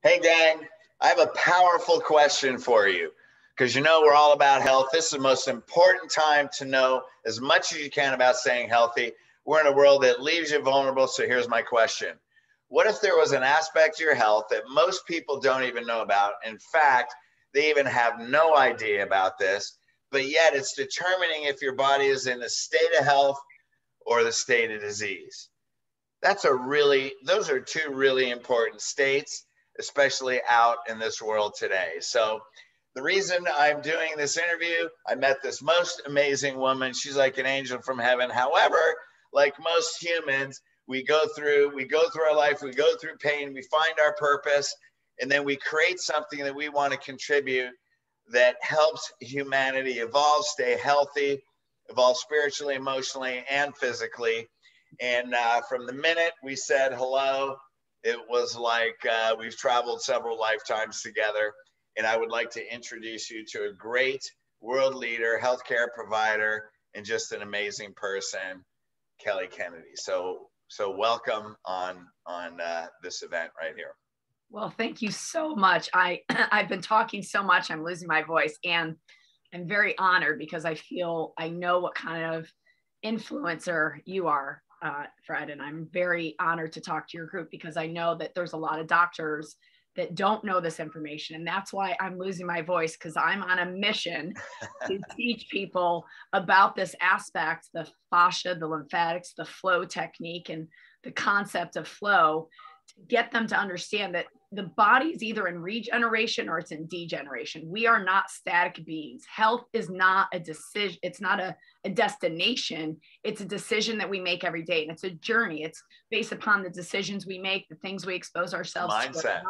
Hey, gang, I have a powerful question for you because we're all about health. This is the most important time to know as much as you can about staying healthy. We're in a world that leaves you vulnerable. So here's my question. What if there was an aspect of your health that most people don't even know about? In fact, they even have no idea about this, but yet it's determining if your body is in a state of health or the state of disease. Those are two really important states, especially out in this world today. So the reason I'm doing this interview, I met this most amazing woman. She's like an angel from heaven. However, like most humans, we go through our life, we go through pain, we find our purpose, and then we create something that we want to contribute that helps humanity evolve, stay healthy, evolve spiritually, emotionally, and physically. And from the minute we said hello, it was like we've traveled several lifetimes together. And I would like to introduce you to a great world leader, healthcare provider, and just an amazing person, Kelly Kennedy. So welcome on this event right here. Well, thank you so much. I've been talking so much, I'm losing my voice, and I'm very honored because I know what kind of influencer you are, Fred, and I'm very honored to talk to your group because I know that there's a lot of doctors that don't know this information. And that's why I'm losing my voice, because I'm on a mission to teach people about this aspect, the fascia, the lymphatics, the flow technique, and the concept of flow, to get them to understand that the body is either in regeneration or it's in degeneration. We are not static beings. Health is not a decision. It's not a destination. It's a decision that we make every day. And it's a journey. It's based upon the decisions we make, the things we expose ourselves to. Mindset.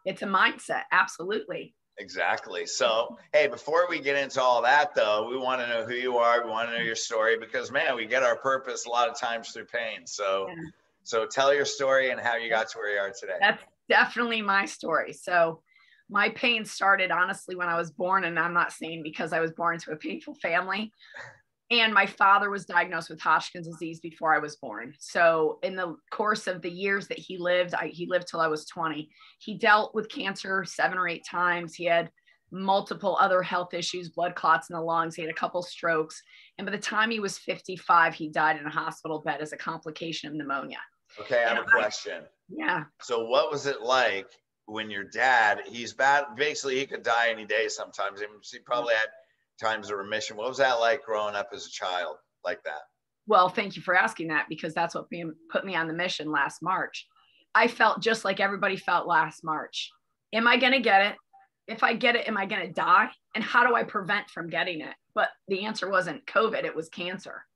It's a mindset. Absolutely. Exactly. So, hey, before we get into all that, though, we want to know who you are. We want to know your story because, man, we get our purpose a lot of times through pain. So tell your story and how you got to where you are today. That's definitely my story. So my pain started, honestly, when I was born. And I'm not saying because I was born into a painful family. And my father was diagnosed with Hodgkin's disease before I was born. So in the course of the years that he lived till I was 20. He dealt with cancer 7 or 8 times. He had multiple other health issues, blood clots in the lungs. He had a couple strokes. And by the time he was 55, he died in a hospital bed as a complication of pneumonia. Okay, I have a question. Yeah. So what was it like when your dad, he's bad, basically he could die any day sometimes. He probably had times of remission. What was that like growing up as a child like that? Well, thank you for asking that, because that's what put me on the mission last March. I felt just like everybody felt last March. Am I going to get it? If I get it, am I going to die? And how do I prevent from getting it? But the answer wasn't COVID, it was cancer.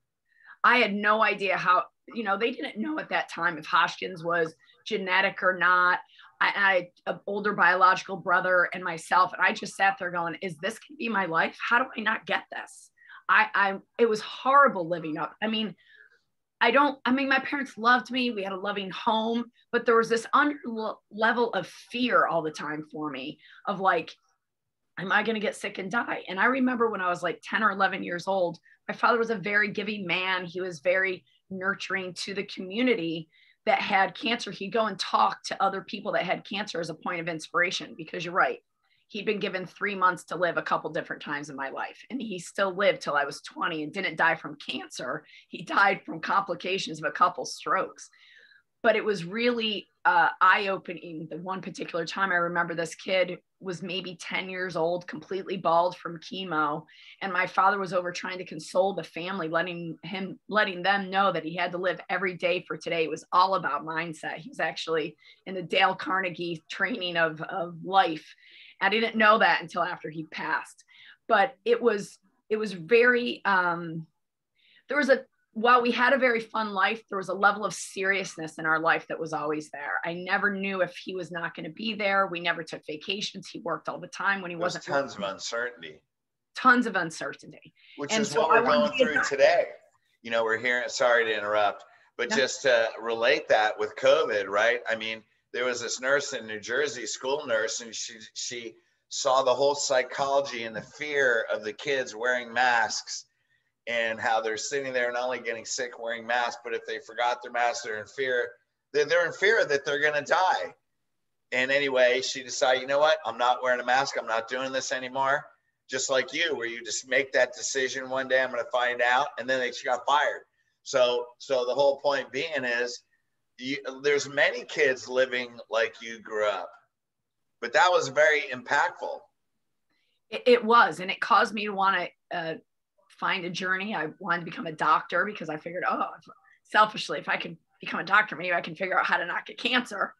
I had no idea how, they didn't know at that time if Hodgkin's was genetic or not. I had an older biological brother and myself, and I just sat there going, is this going to be my life? How do I not get this? It was horrible living up. My parents loved me. We had a loving home, but there was this level of fear all the time for me of like, am I going to get sick and die? And I remember when I was like 10 or 11 years old, my father was a very giving man. He was very nurturing to the community that had cancer. He'd go and talk to other people that had cancer as a point of inspiration, because you're right. He'd been given 3 months to live a couple different times in my life. And he still lived till I was 20 and didn't die from cancer. He died from complications of a couple strokes. But it was really eye-opening. The one particular time I remember, this kid was maybe 10 years old, completely bald from chemo. And my father was over trying to console the family, letting them know that he had to live every day for today. It was all about mindset. He was actually in the Dale Carnegie training of life. I didn't know that until after he passed. But it was very, while we had a very fun life, there was a level of seriousness in our life that was always there. I never knew if he was not going to be there. We never took vacations. He worked all the time when he wasn't. Tons of uncertainty. Tons of uncertainty. Which is what we're going through today. We're hearing, sorry to interrupt, but just to relate that with COVID, right? I mean, there was this nurse in New Jersey, school nurse, and she saw the whole psychology and the fear of the kids wearing masks, and how they're sitting there not only getting sick wearing masks, but if they forgot their mask, they're in fear. They're in fear that they're going to die. And anyway, she decided, you know what? I'm not wearing a mask. I'm not doing this anymore. Just like you, where you just make that decision one day, I'm going to find out. And then she got fired. So the whole point being is there's many kids living like you grew up, but that was very impactful. It was, and it caused me to want to find a journey. I wanted to become a doctor because I figured, selfishly, if I could become a doctor, maybe I can figure out how to not get cancer.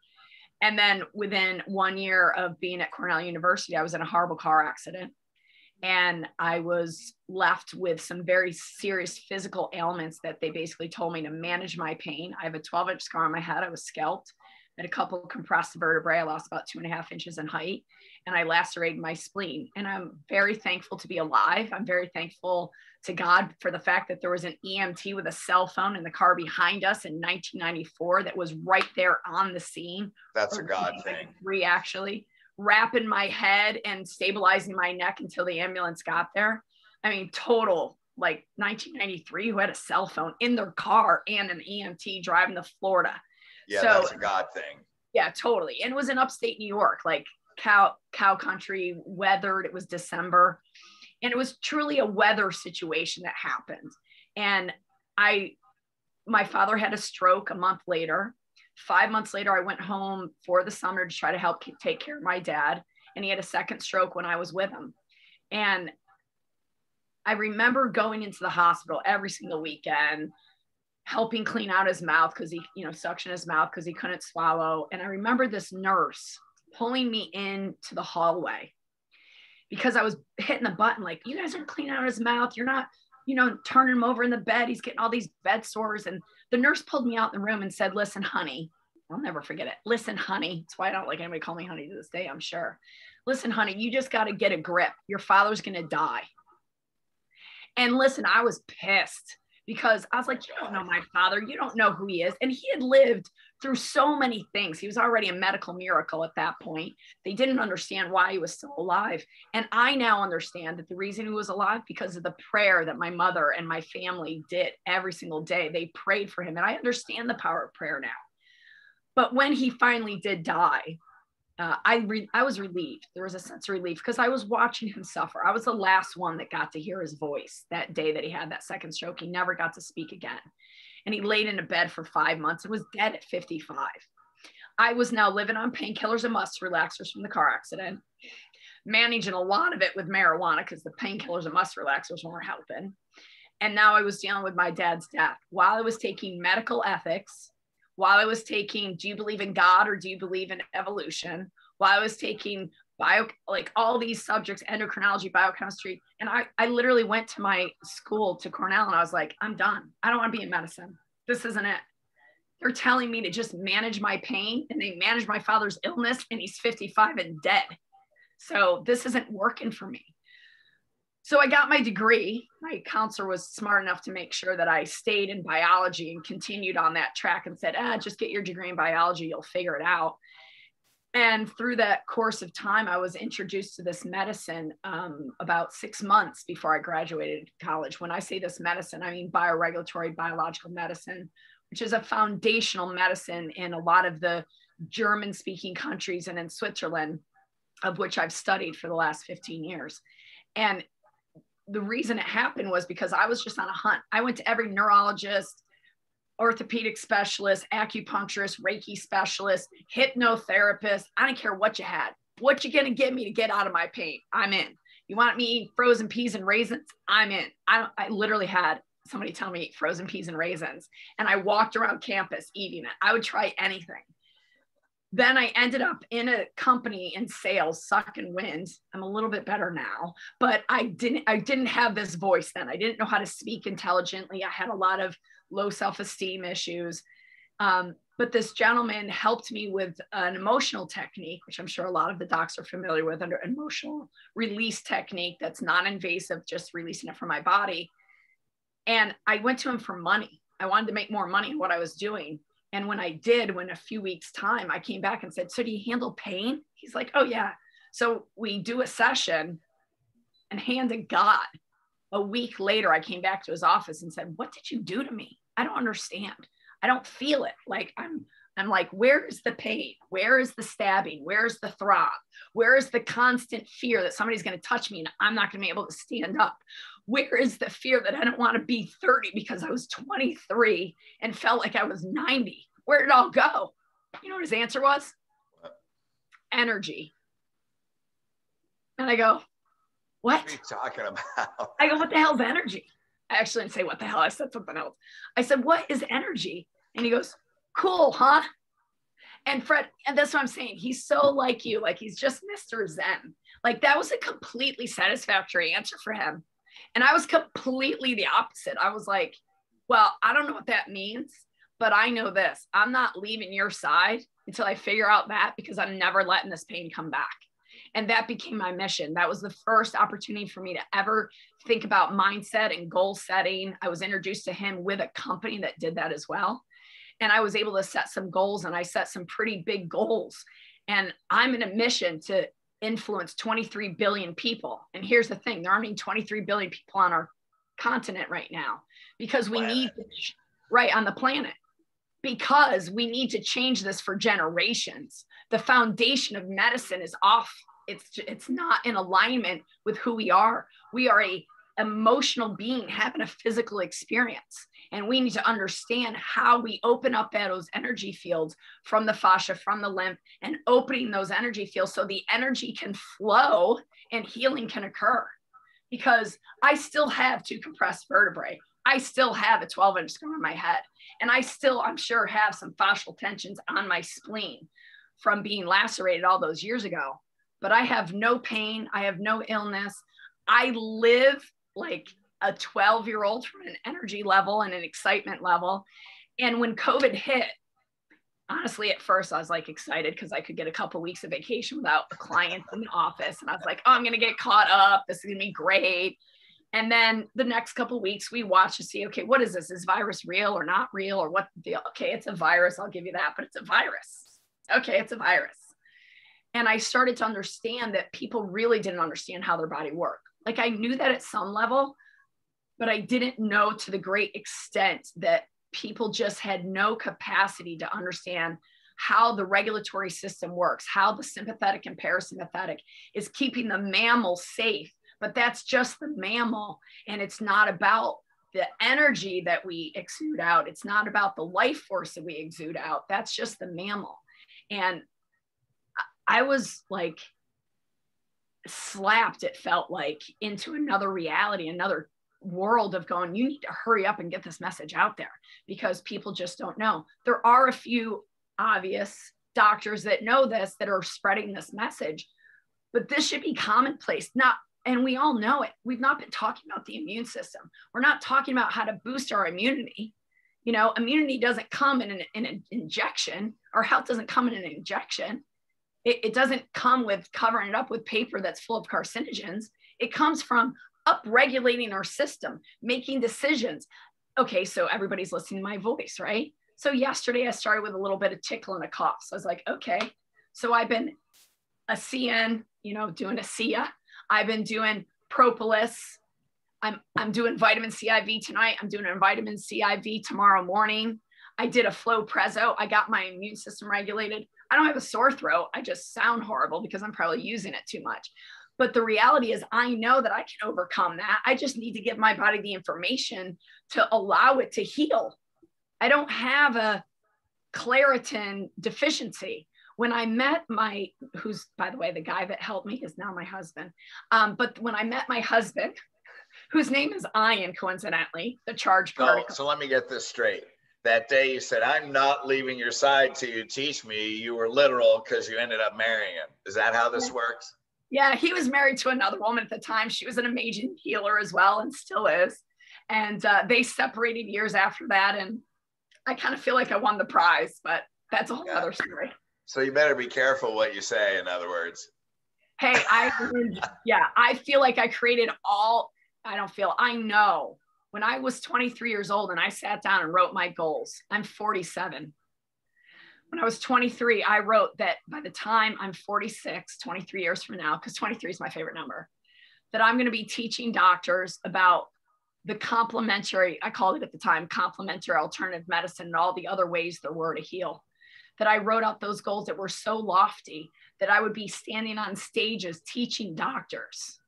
And then within 1 year of being at Cornell University, I was in a horrible car accident. And I was left with some very serious physical ailments that they basically told me to manage my pain. I have a 12-inch scar on my head. I was scalped. I had a couple of compressed vertebrae. I lost about 2.5 inches in height, and I lacerated my spleen. And I'm very thankful to be alive. I'm very thankful to God for the fact that there was an EMT with a cell phone in the car behind us in 1994 that was right there on the scene. That's a God thing. Actually, wrapping my head and stabilizing my neck until the ambulance got there. I mean, total, like 1993, who had a cell phone in their car and an EMT driving to Florida. Yeah, so, that's a God thing. Yeah, totally. And it was in upstate New York, like cow country, weathered. It was December. And it was truly a weather situation that happened. And my father had a stroke a month later. 5 months later, I went home for the summer to try to help take care of my dad. And he had a second stroke when I was with him. And I remember going into the hospital every single weekend, helping clean out his mouth because he, suction his mouth because he couldn't swallow. And I remember this nurse pulling me into the hallway because I was hitting the button like, you guys aren't cleaning out his mouth. You're not, turning him over in the bed. He's getting all these bed sores. And the nurse pulled me out in the room and said, listen, honey, I'll never forget it. Listen, honey. That's why I don't like anybody call me honey to this day, I'm sure. Listen, honey, you just got to get a grip. Your father's going to die. And listen, I was pissed because I was like, you don't know my father. You don't know who he is. And he had lived through so many things. He was already a medical miracle at that point. They didn't understand why he was still alive. And I now understand that the reason he was alive because of the prayer that my mother and my family did every single day. They prayed for him. And I understand the power of prayer now. But when he finally did die, I was relieved. There was a sense of relief because I was watching him suffer. I was the last one that got to hear his voice that day that he had that second stroke. He never got to speak again. And he laid in a bed for 5 months and was dead at 55. I was now living on painkillers and muscle relaxers from the car accident, managing a lot of it with marijuana because the painkillers and muscle relaxers weren't helping. And now I was dealing with my dad's death while I was taking medical ethics, while I was taking, do you believe in God or do you believe in evolution? While I was taking all these subjects, endocrinology, biochemistry. And I literally went to my school, to Cornell, and I was like, I'm done. I don't want to be in medicine. This isn't it. They're telling me to just manage my pain, and they manage my father's illness, and he's 55 and dead. So this isn't working for me. So I got my degree. My counselor was smart enough to make sure that I stayed in biology and continued on that track and said, just get your degree in biology. You'll figure it out. And through that course of time, I was introduced to this medicine about 6 months before I graduated college. When I say this medicine, I mean bioregulatory biological medicine, which is a foundational medicine in a lot of the German-speaking countries and in Switzerland, of which I've studied for the last 15 years. And the reason it happened was because I was just on a hunt. I went to every neurologist, orthopedic specialist, acupuncturist, Reiki specialist, hypnotherapist. I don't care what you had. What you gonna give me to get out of my pain? I'm in. You want me to eat frozen peas and raisins? I'm in. I literally had somebody tell me to eat frozen peas and raisins, and I walked around campus eating it. I would try anything. Then I ended up in a company in sales, sucking wind. I'm a little bit better now, but I didn't have this voice then. I didn't know how to speak intelligently. I had a lot of low self-esteem issues. But this gentleman helped me with an emotional technique, which I'm sure a lot of the docs are familiar with, under emotional release technique that's non-invasive, just releasing it from my body. And I went to him for money. I wanted to make more money in what I was doing. And when I did, when a few weeks time, I came back and said, so do you handle pain? He's like, oh yeah. So we do a session, and hand to God, a week later, I came back to his office and said, what did you do to me? I don't understand. I don't feel it. Like I'm like, where is the pain? Where is the stabbing? Where's the throb? Where is the constant fear that somebody's going to touch me and I'm not going to be able to stand up? Where is the fear that I don't want to be 30 because I was 23 and felt like I was 90? Where did it all go? You know what his answer was? Energy. And I go, what? What are you talking about? I go, what the hell is energy? I actually didn't say what the hell. I said something else. I said, what is energy? And he goes, cool, huh? And Fred, and that's what I'm saying. He's so like you, like he's just Mr. Zen. Like that was a completely satisfactory answer for him. And I was completely the opposite. I was like, well, I don't know what that means, but I know this. I'm not leaving your side until I figure out that, because I'm never letting this pain come back. And that became my mission. That was the first opportunity for me to ever think about mindset and goal setting. I was introduced to him with a company that did that as well. And I was able to set some goals, and I set some pretty big goals. And I'm in a mission to influence 23 billion people. And here's the thing, there aren't even 23 billion people on our continent right now, because we need to, right, on the planet, because we need to change this for generations. The foundation of medicine is off. It's not in alignment with who we are. We are a emotional being having a physical experience. And we need to understand how we open up those energy fields from the fascia, from the lymph, and opening those energy fields so the energy can flow and healing can occur. Because I still have 2 compressed vertebrae. I still have a 12-inch scar on my head. And I still, I'm sure, have some fascial tensions on my spleen from being lacerated all those years ago. But I have no pain. I have no illness. I live like a 12-year-old from an energy level and an excitement level. And when COVID hit, honestly, at first I was like excited because I could get a couple of weeks of vacation without a client in the office. And I was like, oh, I'm going to get caught up. This is going to be great. And then the next couple of weeks we watch to see, okay, what is this? Is virus real or not real, or what the deal? Okay, it's a virus. I'll give you that, but it's a virus. Okay, it's a virus. And I started to understand that people really didn't understand how their body worked. Like I knew that at some level, but I didn't know to the great extent that people just had no capacity to understand how the regulatory system works, how the sympathetic and parasympathetic is keeping the mammal safe. But that's just the mammal. And it's not about the energy that we exude out. It's not about the life force that we exude out. That's just the mammal. And I was like slapped, it felt like, into another reality, another world of going, you need to hurry up and get this message out there, because people just don't know. There are a few obvious doctors that know this, that are spreading this message, but this should be commonplace. And we all know it. We've not been talking about the immune system. We're not talking about how to boost our immunity. You know, immunity doesn't come in an injection. Our health doesn't come in an injection. It doesn't come with covering it up with paper that's full of carcinogens. It comes from upregulating our system, making decisions. Okay, so everybody's listening to my voice, right? So yesterday I started with a little bit of tickle and a cough. So I was like, okay, so I've been a CN, doing a SIA. I've been doing propolis. I'm doing vitamin C IV tonight. I'm doing a vitamin C IV tomorrow morning. I did a flow prezo. I got my immune system regulated. I don't have a sore throat. I just sound horrible because I'm probably using it too much. But the reality is I know that I can overcome that. I just need to give my body the information to allow it to heal. I don't have a Claritin deficiency. When I met who's, by the way, the guy that helped me is now my husband. But when I met my husband, whose name is Ian, coincidentally, the charge particle. So let me get this straight. That day you said, I'm not leaving your side till you teach me. You were literal because you ended up marrying him. Is that how this works? Yeah, he was married to another woman at the time. She was an amazing healer as well, and still is. And they separated years after that. And I kind of feel like I won the prize, but that's a whole other story. So you better be careful what you say, in other words. Hey, I feel like I created I know when I was 23 years old and I sat down and wrote my goals. I'm 47. When I was 23, I wrote that by the time I'm 46, 23 years from now, because 23 is my favorite number, that I'm going to be teaching doctors about the complementary, I called it at the time, complementary alternative medicine, and all the other ways there were to heal. that I wrote out those goals that were so lofty that I would be standing on stages teaching doctors.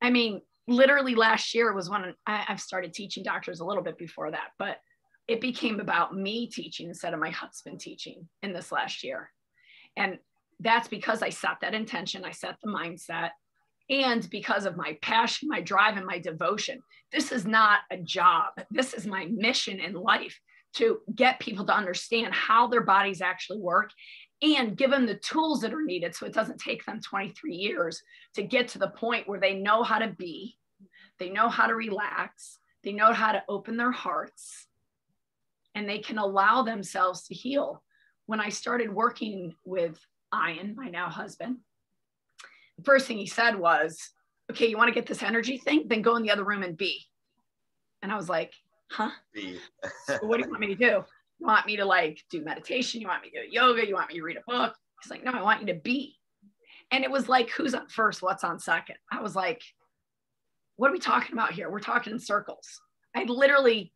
I mean, literally last year was when I've started teaching doctors a little bit before that, but it became about me teaching instead of my husband teaching in this last year. And that's because I set that intention, I set the mindset, and because of my passion, my drive, and my devotion. This is not a job. This is my mission in life, to get people to understand how their bodies actually work and give them the tools that are needed so it doesn't take them 23 years to get to the point where they know how to be, they know how to relax, they know how to open their hearts, and they can allow themselves to heal. When I started working with Ian, my now husband, the first thing he said was, okay, you want to get this energy thing? Then go in the other room and be. And I was like, huh? So what do you want me to do? You want me to like do meditation? You want me to do yoga? You want me to read a book? He's like, no, I want you to be. And it was like, who's on first? What's on second? I was like, what are we talking about here? We're talking in circles. I literally,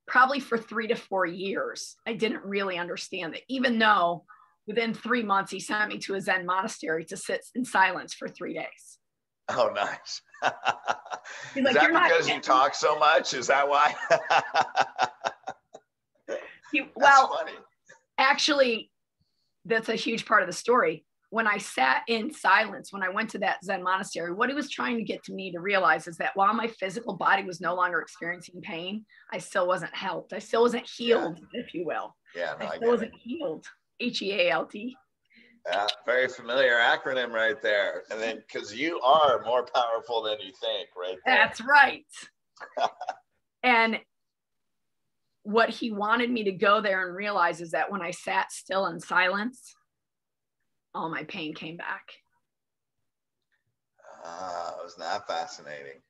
probably for 3 to 4 years, I didn't really understand it, even though within 3 months, he sent me to a Zen monastery to sit in silence for 3 days. Oh, nice. He's like, is that because you talk so much? Is that why? Well, funny. Actually, that's a huge part of the story. When I sat in silence, when I went to that Zen monastery, what he was trying to get to me to realize is that while my physical body was no longer experiencing pain, I still wasn't helped. I still wasn't healed, if you will. Yeah, no, I still wasn't healed. HEALT. Yeah, very familiar acronym right there. And then, because you are more powerful than you think, right there. That's right. And what he wanted me to go there and realize is that when I sat still in silence, all my pain came back. Isn't that fascinating?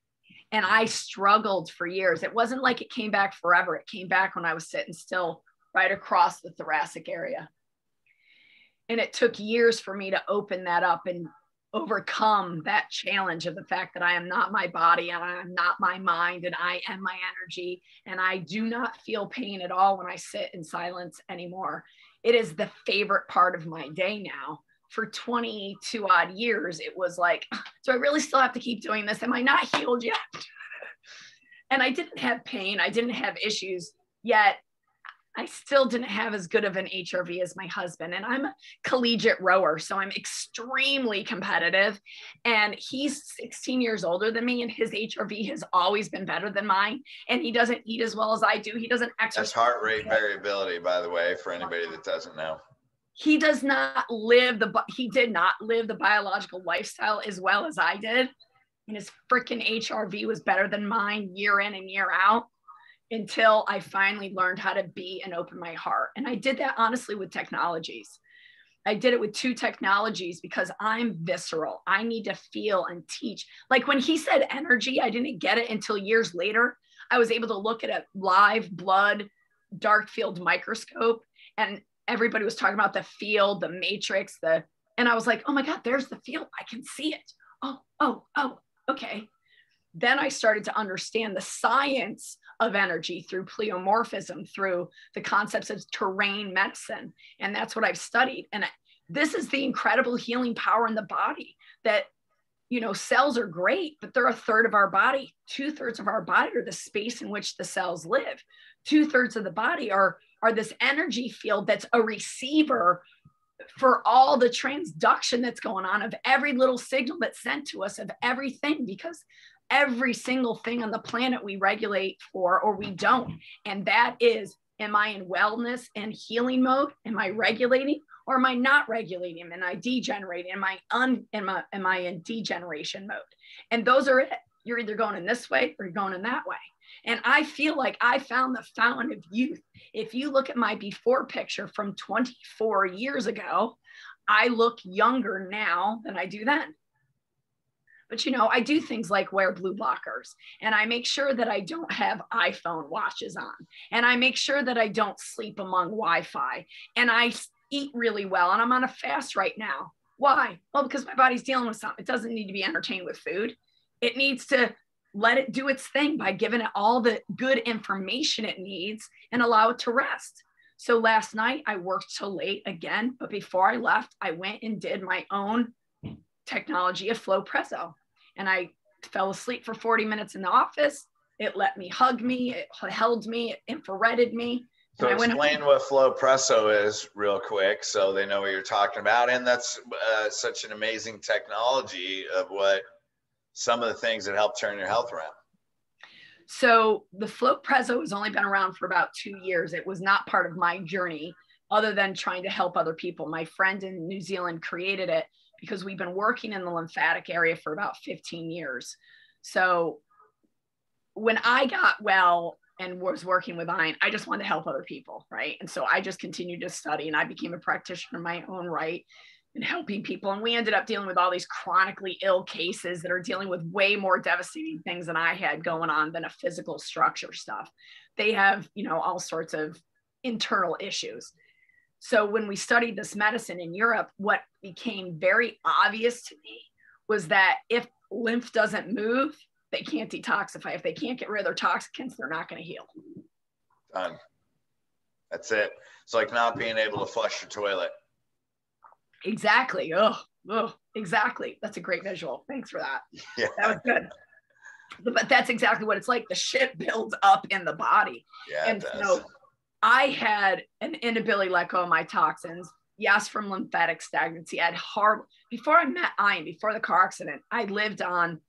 And I struggled for years. It wasn't like it came back forever. It came back when I was sitting still right across the thoracic area. And it took years for me to open that up and overcome that challenge of the fact that I am not my body and I am not my mind and I am my energy. And I do not feel pain at all when I sit in silence anymore. It is the favorite part of my day now. For 22 odd years, it was like, do I really still have to keep doing this? Am I not healed yet? And I didn't have pain. I didn't have issues yet. I still didn't have as good of an HRV as my husband. And I'm a collegiate rower, so I'm extremely competitive. And he's 16 years older than me, and his HRV has always been better than mine. And he doesn't eat as well as I do. He doesn't exercise. That's heart rate variability, by the way, for anybody that doesn't know. He did not live the biological lifestyle as well as I did. And his freaking HRV was better than mine year in and year out, until I finally learned how to be and open my heart. And I did that honestly with technologies. I did it with 2 technologies because I'm visceral. I need to feel and teach. Like when he said energy, I didn't get it until years later. I was able to look at a live blood dark field microscope, and everybody was talking about the field, the matrix, and I was like, oh my God, there's the field. I can see it. Oh, okay. Then I started to understand the science of energy through pleomorphism, through the concepts of terrain medicine. And that's what I've studied. And this is the incredible healing power in the body that, cells are great, but they're a third of our body. 2/3 of our body are the space in which the cells live. 2/3 of the body are this energy field that's a receiver for all the transduction that's going on of every little signal that's sent to us of everything, because every single thing on the planet we regulate for or we don't. And that is, am I in wellness and healing mode? Am I regulating or am I not regulating? Am I degenerating? Am I in degeneration mode? And those are it. You're either going in this way or you're going in that way. And I feel like I found the fountain of youth. If you look at my before picture from 24 years ago, I look younger now than I do then. But, I do things like wear blue blockers, and I make sure that I don't have iPhone watches on, and I make sure that I don't sleep among Wi-Fi, and I eat really well, and I'm on a fast right now. Why? Well, because my body's dealing with something. It doesn't need to be entertained with food. It needs to let it do its thing by giving it all the good information it needs and allow it to rest. So last night I worked till late again, but before I left, I went and did my own technology of Flow Presso. And I fell asleep for 40 minutes in the office. It let me hug me, it held me, it infrareded me. So explain what Flow Presso is real quick so they know what you're talking about. And that's such an amazing technology of what some of the things that help turn your health around. So the Flow Presso has only been around for about 2 years. It was not part of my journey other than trying to help other people. My friend in New Zealand created it because we've been working in the lymphatic area for about 15 years. So when I got well and was working with Ian, I just wanted to help other people, right? And so I just continued to study and I became a practitioner in my own right and helping people. And we ended up dealing with all these chronically ill cases that are dealing with way more devastating things than I had going on than a physical structure stuff. They have, you know, all sorts of internal issues. So when we studied this medicine in Europe, what became very obvious to me was that if lymph doesn't move, they can't detoxify. If they can't get rid of their toxicants, they're not going to heal. Done. That's it. It's like not being able to flush your toilet. Exactly. Exactly. That's a great visual. Thanks for that. Yeah. That was good. But that's exactly what it's like. The shit builds up in the body. Yeah, and so I had an inability to let go of my toxins. Yes, from lymphatic stagnancy. I had before I met Ian, before the car accident, I lived on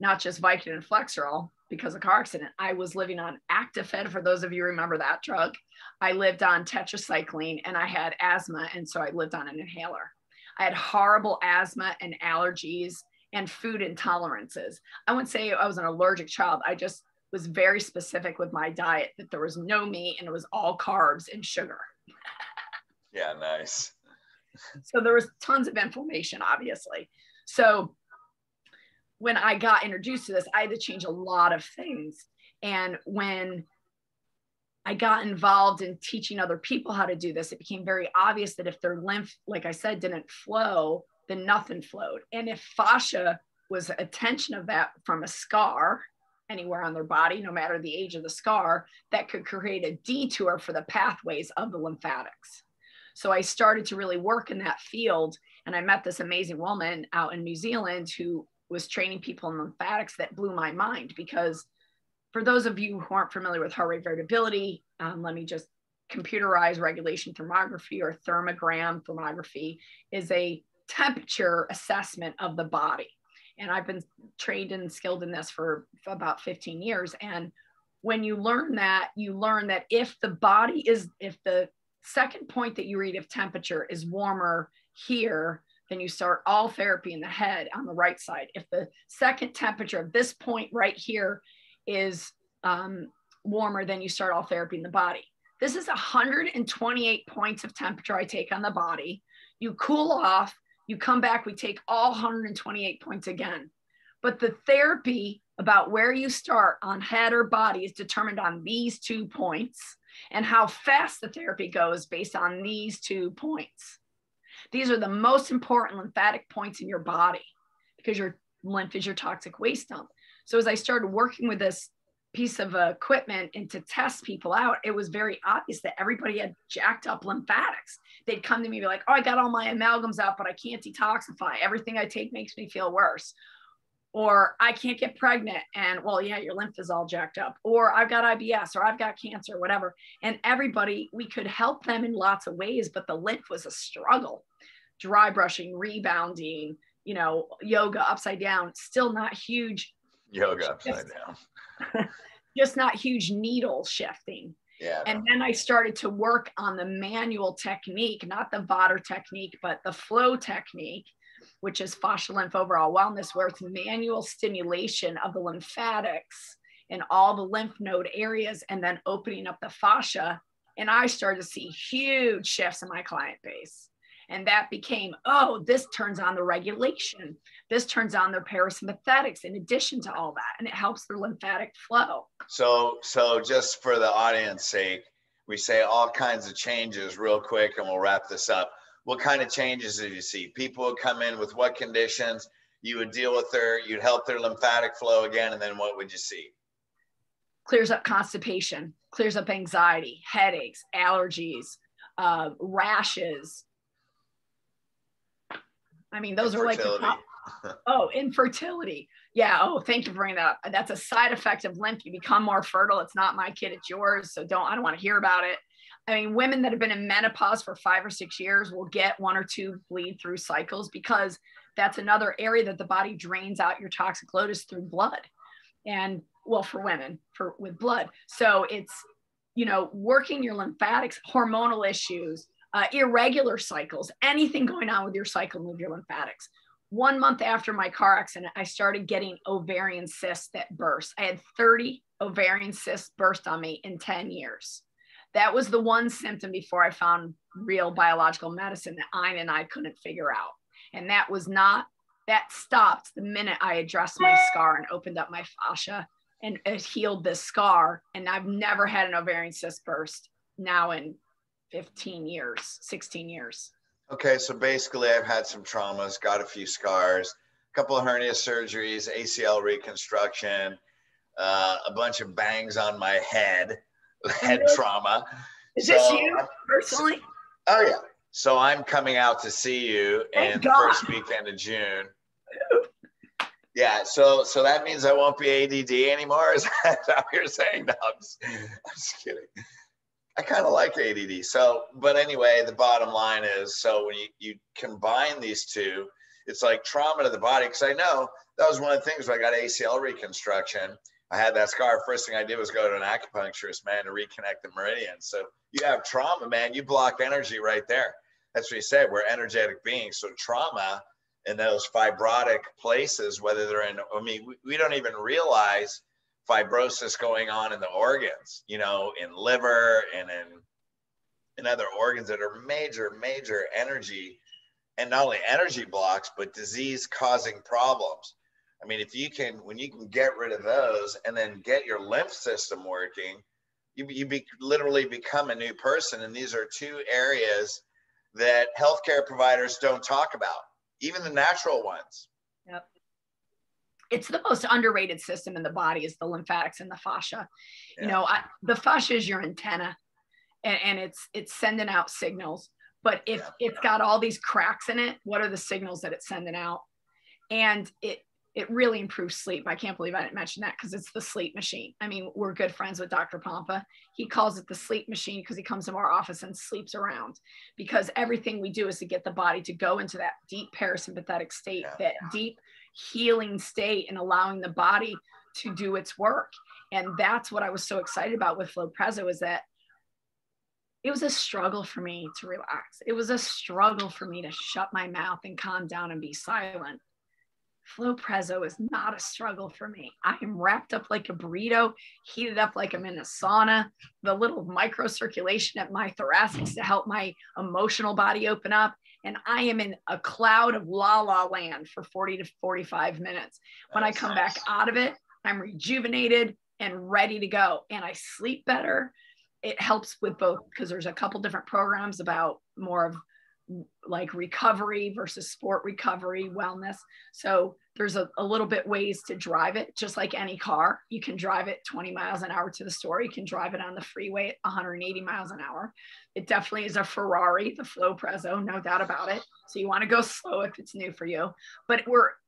not just Vicodin and Flexeril because of the car accident. I was living on Actifed, for those of you who remember that drug. I lived on tetracycline and I had asthma. And so I lived on an inhaler. I had horrible asthma and allergies and food intolerances. I wouldn't say I was an allergic child. I just was very specific with my diet that there was no meat and it was all carbs and sugar. Yeah, nice. So there was tons of inflammation, obviously. So when I got introduced to this, I had to change a lot of things. And when I got involved in teaching other people how to do this, it became very obvious that if their lymph, like I said, didn't flow, then nothing flowed. And if fascia was a tension of that from a scar anywhere on their body, no matter the age of the scar, that could create a detour for the pathways of the lymphatics. So I started to really work in that field. And I met this amazing woman out in New Zealand who was training people in lymphatics that blew my mind. Because for those of you who aren't familiar with heart rate variability, let me just computerized regulation thermography or thermogram thermography is a temperature assessment of the body. And I've been trained and skilled in this for about 15 years. And when you learn that if the second point that you read of temperature is warmer here, then you start all therapy in the head on the right side. If the second temperature of this point right here is warmer, then you start all therapy in the body. This is 128 points of temperature I take on the body. You cool off, you come back, we take all 128 points again. But the therapy about where you start on head or body is determined on these 2 points, and how fast the therapy goes based on these 2 points. These are the most important lymphatic points in your body because your lymph is your toxic waste dump. So as I started working with this piece of equipment and to test people out, it was very obvious that everybody had jacked up lymphatics. They'd come to me and be like, oh, I got all my amalgams out, but I can't detoxify. Everything I take makes me feel worse. Or I can't get pregnant. And well, yeah, your lymph is all jacked up. Or I've got IBS, or I've got cancer, whatever. And everybody, we could help them in lots of ways, but the lymph was a struggle. Dry brushing, rebounding, yoga upside down, still not huge. Yoga upside down. Just not huge needle shifting. Yeah. And then I started to work on the manual technique, not the Vader technique, but the flow technique, which is fascia lymph overall wellness, where it's manual stimulation of the lymphatics in all the lymph node areas and then opening up the fascia. And I started to see huge shifts in my client base. And that became, oh, this turns on the regulation. This turns on their parasympathetics in addition to all that. And it helps their lymphatic flow. So just for the audience sake, we say all kinds of changes real quick and we'll wrap this up. What kind of changes did you see? People would come in with what conditions? You would deal with you'd help their lymphatic flow again. And then what would you see? Clears up constipation. clears up anxiety, headaches, allergies, rashes. I mean, those are like the top. Oh, infertility. Yeah. Oh, thank you for bringing that up. That's a side effect of lymph. You become more fertile. It's not my kid, it's yours. So I don't want to hear about it. I mean, women that have been in menopause for 5 or 6 years will get 1 or 2 bleed through cycles, because that's another area that the body drains out your toxic load is through blood. And well, for women, with blood. So it's, working your lymphatics, hormonal issues, irregular cycles, anything going on with your cycle, move your lymphatics. 1 month after my car accident, I started getting ovarian cysts that burst. I had 30 ovarian cysts burst on me in 10 years. That was the one symptom before I found real biological medicine that I couldn't figure out. And that stopped the minute I addressed my scar and opened up my fascia, and it healed this scar. And I've never had an ovarian cyst burst now in 15 years, 16 years. Okay, so basically I've had some traumas, got a few scars, a couple of hernia surgeries, ACL reconstruction, a bunch of bangs on my head trauma. Is this you personally? Oh yeah. So I'm coming out to see you in the first weekend of June. Yeah, so that means I won't be ADD anymore? Is that what you're saying? No, I'm just kidding. I kind of like ADD. So, but anyway, the bottom line is, so when you combine these two, it's like trauma to the body. Because I know that was one of the things when I got ACL reconstruction. I had that scar. First thing I did was go to an acupuncturist, man, to reconnect the meridian. So you have trauma, man, you block energy right there. That's what you said. We're energetic beings. So trauma in those fibrotic places, whether they're in, we don't even realize fibrosis going on in the organs, in liver and in other organs that are major energy, and not only energy blocks, but disease causing problems. I mean, when you can get rid of those and then get your lymph system working, you literally become a new person. And these are two areas that healthcare providers don't talk about, even the natural ones. Yep. It's the most underrated system in the body is the lymphatics and the fascia. Yeah. The fascia is your antenna, and it's sending out signals. But if it's got all these cracks in it, what are the signals that it's sending out? And it really improves sleep. I can't believe I didn't mention that, because it's the sleep machine. I mean, we're good friends with Dr. Pompa. He calls it the sleep machine because he comes to our office and sleeps around, because everything we do is to get the body to go into that deep parasympathetic state, that deep healing state, and allowing the body to do its work. And that's what I was so excited about with Flow Prezzo, is that it was a struggle for me to relax. It was a struggle for me to shut my mouth and calm down and be silent. Flow Prezzo is not a struggle for me. I am wrapped up like a burrito, heated up like I'm in a sauna, the little microcirculation at my thoracics to help my emotional body open up. And I am in a cloud of la la land for 40 to 45 minutes. When I come back out of it, I'm rejuvenated and ready to go. And I sleep better. It helps with both, because there's a couple different programs about more of like recovery versus sport recovery, wellness. So there's a little bit ways to drive it, just like any car. You can drive it 20 miles an hour to the store. You can drive it on the freeway at 180 miles an hour. It definitely is a Ferrari, the Flow Prezzo, no doubt about it. So you want to go slow if it's new for you, but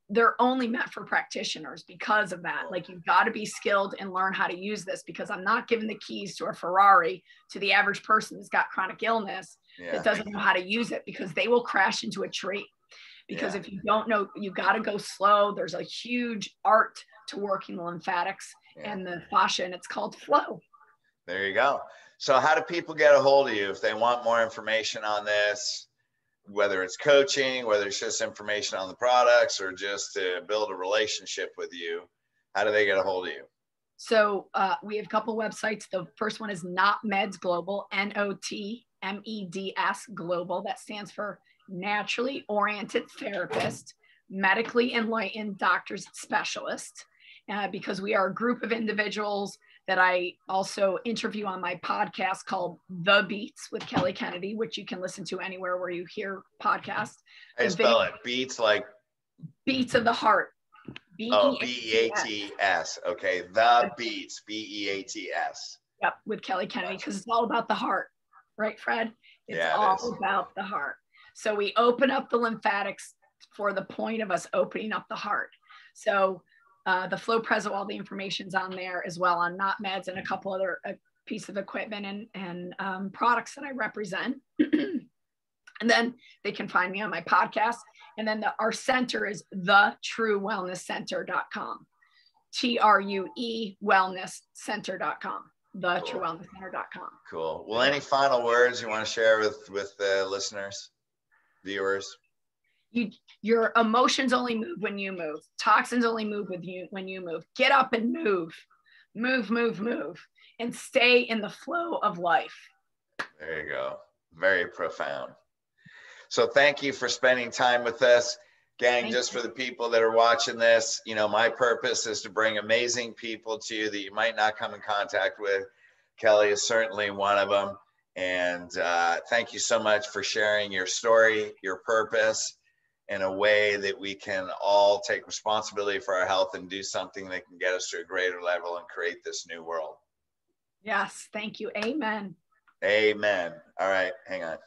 they're only meant for practitioners because of that. Like, you've got to be skilled and learn how to use this, because I'm not giving the keys to a Ferrari to the average person who's got chronic illness that doesn't know how to use it, because they will crash into a tree. Because if you don't know, you got to go slow. There's a huge art to working the lymphatics and the fascia, and it's called flow. There you go. So how do people get a hold of you if they want more information on this, whether it's coaching, whether it's just information on the products, or just to build a relationship with you? How do they get a hold of you? So we have a couple websites. The first one is Not Meds Global, NOTMEDS Global. That stands for Naturally Oriented Therapist, Medically Enlightened Doctors and Specialists, because we are a group of individuals that I also interview on my podcast called The Beats with Kelly Kennedy, which you can listen to anywhere where you hear podcasts. I spell it Beats, like Beats of the Heart. B-E-A-T-S. Okay. The Beats, B-E-A-T-S. Yep, with Kelly Kennedy, because it's all about the heart, right, Fred? It's all about the heart. So we open up the lymphatics for the point of us opening up the heart. So the Flow Preso, all the information's on there as well on Not Meds and a couple other piece of equipment and products that I represent. And then they can find me on my podcast. And then our center is thetruewellnesscenter.com. TRUE wellnesscenter.com. Thetruewellnesscenter.com. Cool. Well, any final words you want to share with the listeners, viewers? Your emotions only move when you move. Toxins only move with you when you move. Get up and move. Move, and stay in the flow of life. There you go. Very profound. So thank you for spending time with us. Gang, just for the people that are watching this, you know, my purpose is to bring amazing people to you that you might not come in contact with. Kelly is certainly one of them. And thank you so much for sharing your story, your purpose, in a way that we can all take responsibility for our health and do something that can get us to a greater level and create this new world. Yes, thank you. Amen. Amen. All right, hang on.